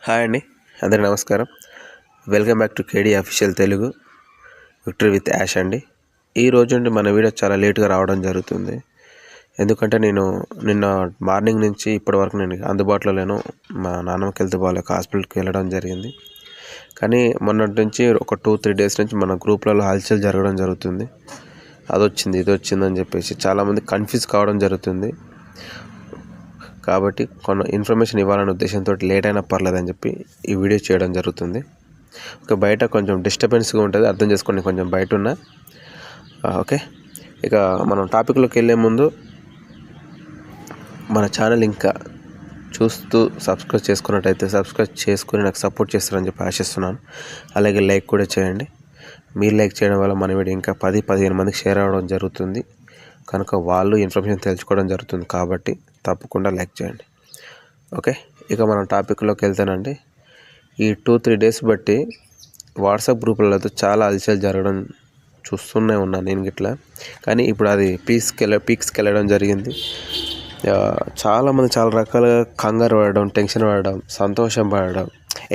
Hi అండి, అందరికీ నమస్కారం. Welcome back to KD official Telugu victory with Yash అండి. ఈరోజు నుండి మన వీడియో చాలా లేట్గా రావడం జరుగుతుంది. ఎందుకంటే నేను నిన్న మార్నింగ్ నుంచి ఇప్పటి వరకు నేను అందుబాటులో లేను. మా నాన్నమ్మకి హెల్త్ బాగాలేక హాస్పిటల్కి వెళ్ళడం జరిగింది. కానీ మొన్నటి నుంచి ఒక 2-3 డేస్ నుంచి మన గ్రూప్లలో హల్చల్ జరగడం జరుగుతుంది. అది వచ్చింది ఇది వచ్చిందని చెప్పేసి చాలామంది కన్ఫ్యూజ్ కావడం జరుగుతుంది. కాబట్టి కొన్ని ఇన్ఫర్మేషన్ ఇవ్వాలనే ఉద్దేశంతో లేట్ అయినా పర్లేదని చెప్పి ఈ వీడియో చేయడం జరుగుతుంది. బయట కొంచెం డిస్టర్బెన్స్గా ఉంటుంది, అర్థం చేసుకోండి. కొంచెం బయట ఉన్నా ఓకే. ఇక మనం టాపిక్లోకి వెళ్ళే ముందు మన ఛానల్ ఇంకా చూస్తూ సబ్స్క్రైబ్ చేసుకున్నట్టయితే సబ్స్క్రైబ్ చేసుకుని నాకు సపోర్ట్ చేస్తారని చెప్పి ఆశిస్తున్నాను. అలాగే లైక్ కూడా చేయండి. మీరు లైక్ చేయడం వల్ల మన వీడియో ఇంకా 10-15 మందికి షేర్ అవ్వడం జరుగుతుంది. కనుక వాళ్ళు ఇన్ఫర్మేషన్ తెలుసుకోవడం జరుగుతుంది. కాబట్టి తప్పకుండా లైక్ చేయండి. ఓకే, ఇక మనం టాపిక్లోకి వెళ్తానండి. ఈ 2-3 డేస్ బట్టి వాట్సాప్ గ్రూపులలో చాలా అలచల్ జరగడం చూస్తూనే ఉన్నాను నేను గిట్లా. కానీ ఇప్పుడు అది పీక్స్కి వెళ్ళడం జరిగింది. చాలామంది చాలా రకాలుగా కంగారు పడడం, టెన్షన్ పడడం, సంతోషం పడడం,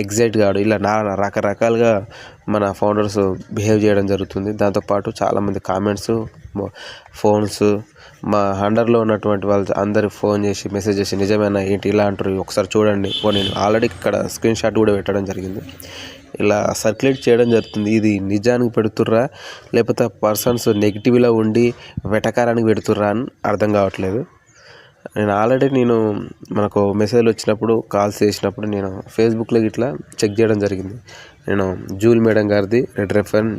ఎగ్జైట్ కావడం, ఇలా రకరకాలుగా మన ఫౌండర్స్ బిహేవ్ చేయడం జరుగుతుంది. దాంతోపాటు చాలామంది కామెంట్స్, ఫోన్స్, మా అండర్లో ఉన్నటువంటి వాళ్ళు అందరికి ఫోన్ చేసి మెసేజ్ చేసి నిజమేనా ఏంటి ఇలా అంటారు, ఒకసారి చూడండి. నేను ఆల్రెడీ ఇక్కడ స్క్రీన్ షాట్ కూడా పెట్టడం జరిగింది. ఇలా సర్క్యులేట్ చేయడం జరుగుతుంది. ఇది నిజానికి పెడుతుర్రా లేకపోతే పర్సన్స్ నెగిటివ్లో ఉండి వెటకారానికి పెడుతుర్రా అని అర్థం కావట్లేదు. నేను మనకు మెసేజ్లు వచ్చినప్పుడు, కాల్స్ చేసినప్పుడు నేను ఫేస్బుక్లో ఇట్లా చెక్ చేయడం జరిగింది. నేను జూల్ మేడం గారిది రెడ్ రెఫరెన్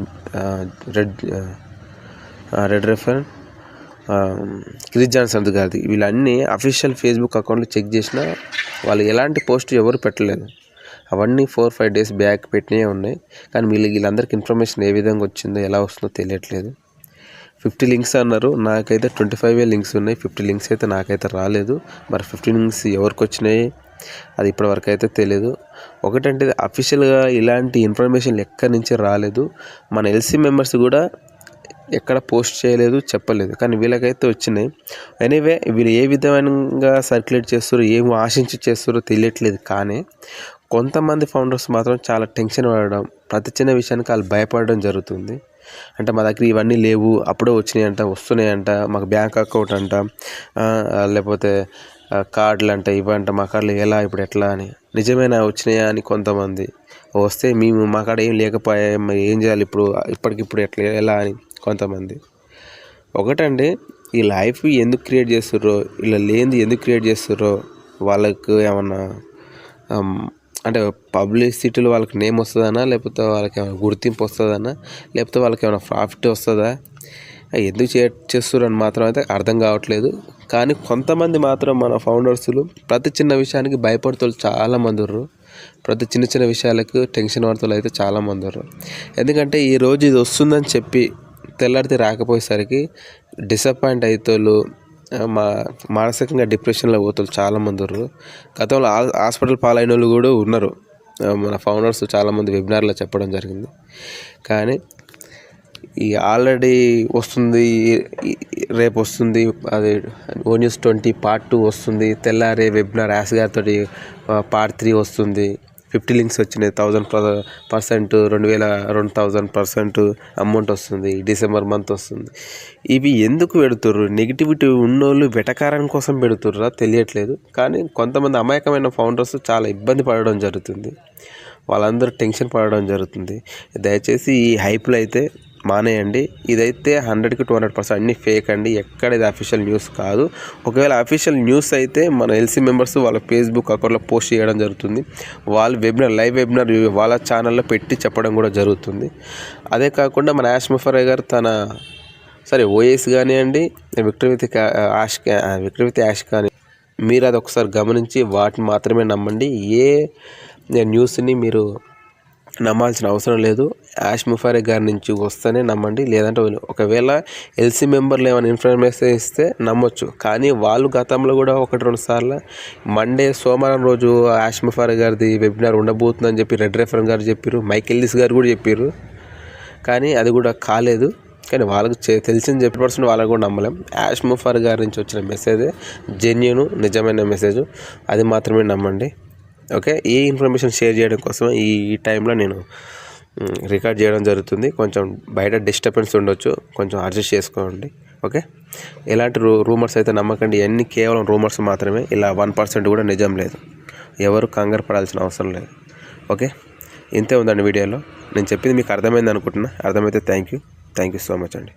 క్రిస్ జాన్సన్ గారిది వీళ్ళన్నీ అఫీషియల్ ఫేస్బుక్ అకౌంట్లో చెక్ చేసినా వాళ్ళు ఎలాంటి పోస్ట్ ఎవరు పెట్టలేదు. అవన్నీ 4-5 డేస్ బ్యాక్ పెట్టినవి ఉన్నాయి. కానీ వీళ్ళందరికీ ఇన్ఫర్మేషన్ ఏ విధంగా వచ్చిందో ఎలా వస్తుందో తెలియట్లేదు. 50 లింక్స్ అన్నారు, నాకైతే 25 లింక్స్ ఉన్నాయి. 50 లింక్స్ అయితే నాకైతే రాలేదు. మరి 50 లింక్స్ ఎవరికి వచ్చినాయి అది ఇప్పటివరకు అయితే తెలియదు. ఒకటంటే అఫీషియల్గా ఇలాంటి ఇన్ఫర్మేషన్ ఎక్కడి నుంచి రాలేదు. మన ఎల్సీ మెంబర్స్ కూడా ఎక్కడ పోస్ట్ చేయలేదు, చెప్పలేదు. కానీ వీళ్ళకైతే వచ్చినాయి. ఎనీవే వీళ్ళు ఏ విధంగా సర్క్యులేట్ చేస్తారో, ఏం ఆశించి చేస్తారో తెలియట్లేదు. కానీ కొంతమంది ఫౌండర్స్ మాత్రం చాలా టెన్షన్ పడడం, ప్రతి చిన్న విషయానికి వాళ్ళు భయపడడం జరుగుతుంది. అంటే మా దగ్గర ఇవన్నీ లేవు, అప్పుడే వచ్చినాయంట, వస్తున్నాయంట, మాకు బ్యాంక్ అకౌంట్ అంట, లేకపోతే కార్డులు అంట, ఇవంట, మా కార్డులు ఎలా ఇప్పుడు ఎట్లా అని. నిజమేనా వచ్చినాయా అని కొంతమంది, వస్తే మేము మా కాడ ఏం లేకపోయా, మరి ఏం చేయాలి ఇప్పుడు, ఇప్పటికిప్పుడు ఎట్లా ఎలా అని కొంతమంది. ఒకటండి, ఈ లైఫ్ ఎందుకు క్రియేట్ చేస్తుర్రో, ఇలా లేనిది ఎందుకు క్రియేట్ చేస్తుర్రో, వాళ్ళకు ఏమన్నా అంటే పబ్లిసిటీలో వాళ్ళకి నేమ్ వస్తుందనా, లేకపోతే వాళ్ళకి ఏమైనా గుర్తింపు వస్తుందనా, లేకపోతే వాళ్ళకి ఏమైనా ప్రాఫిట్ వస్తుందా, ఎందుకు చేస్తుర్రని మాత్రం అయితే అర్థం కావట్లేదు. కానీ కొంతమంది మాత్రం మన ఫౌండర్స్లు ప్రతి చిన్న విషయానికి భయపడుతూ చాలామంది ఉర్రు. ప్రతి చిన్న చిన్న విషయాలకు టెన్షన్ పడుతూ అయితే చాలామంది ఉర్రు. ఎందుకంటే ఈరోజు ఇది వస్తుందని చెప్పి తెల్లారితే రాకపోయేసరికి డిసప్పాయింట్ అవుతారు, మానసికంగా డిప్రెషన్లో పోతారు చాలామంది ఉన్నారు. గతంలో హాస్పిటల్ పాలైన వాళ్ళు కూడా ఉన్నారు. మన ఫౌండర్స్ చాలామంది వెబినార్లో చెప్పడం జరిగింది. కానీ ఈ ఆల్రెడీ వస్తుంది, రేపు వస్తుంది, అది ONews20 Part 2 వస్తుంది, తెల్లారే వెబినార్ యాస్ గారితో Part 3 వస్తుంది, 50 లింక్స్ వచ్చినాయి, 1000% 2000% అమౌంట్ వస్తుంది, డిసెంబర్ మంత్ వస్తుంది. ఇవి ఎందుకు పెడుతుర్రు? నెగిటివిటీ ఉన్నోళ్ళు వెటకారం కోసం పెడుతుర్రా తెలియట్లేదు. కానీ కొంతమంది అమాయకమైన ఫౌండర్స్ చాలా ఇబ్బంది పడడం జరుగుతుంది, వాళ్ళందరూ టెన్షన్ పడడం జరుగుతుంది. దయచేసి ఈ హైప్లు అయితే మానేయండి. ఇదైతే 100-200% అన్నీ ఫేక్ అండి. ఎక్కడ ఇది అఫీషియల్ న్యూస్ కాదు. ఒకవేళ అఫీషియల్ న్యూస్ అయితే మన ఎల్సీ మెంబర్స్ వాళ్ళ ఫేస్బుక్ అకౌంట్లో పోస్ట్ చేయడం జరుగుతుంది. వాళ్ళు లైవ్ వెబినార్ వాళ్ళ ఛానల్లో పెట్టి చెప్పడం కూడా జరుగుతుంది. అదే కాకుండా మన యాష్ ముఫరే గారు ఓఎస్ కానివ్వండి, విక్టరీ విత్ యాష్ కానీ మీరు అది ఒకసారి గమనించి వాటిని మాత్రమే నమ్మండి. ఏ న్యూస్ని మీరు నమ్మాల్సిన అవసరం లేదు. యాష్ ముఫరే గారి నుంచి వస్తేనే నమ్మండి. లేదంటే ఒకవేళ ఎల్సీ మెంబర్లు ఏమైనా ఇన్ఫర్మేషన్ ఇస్తే నమ్మొచ్చు. కానీ వాళ్ళు గతంలో కూడా 1-2 సార్లు సోమవారం రోజు యాష్ ముఫరే గారిది వెబినార్ ఉండబోతుందని చెప్పి రెడ్ రెఫరెన్ గారు చెప్పారు, మైకెల్లిస్ గారు కూడా చెప్పారు. కానీ అది కూడా కాలేదు. కానీ వాళ్ళకి తెలిసిన 50% వాళ్ళకు కూడా నమ్మలేం. యాష్ ముఫరే గారి నుంచి వచ్చిన మెసేజ్ జెన్యూన్, నిజమైన మెసేజ్, అది మాత్రమే నమ్మండి. ఓకే, ఈ ఇన్ఫర్మేషన్ షేర్ చేయడం కోసం ఈ టైంలో నేను రికార్డ్ చేయడం జరుగుతుంది. కొంచెం బయట డిస్టర్బెన్స్ ఉండొచ్చు, కొంచెం అడ్జస్ట్ చేసుకోండి. ఓకే, ఎలాంటి రూమర్స్ అయితే నమ్మకండి. ఇవన్నీ కేవలం రూమర్స్ మాత్రమే. ఇలా 1% కూడా నిజం లేదు. ఎవరు కంగారు పడాల్సిన అవసరం లేదు. ఓకే, ఇంతే ఉందండి వీడియోలో. నేను చెప్పింది మీకు అర్థమైంది అనుకుంటున్నా. అర్థమైతే థ్యాంక్ యూ సో మచ్ అండి.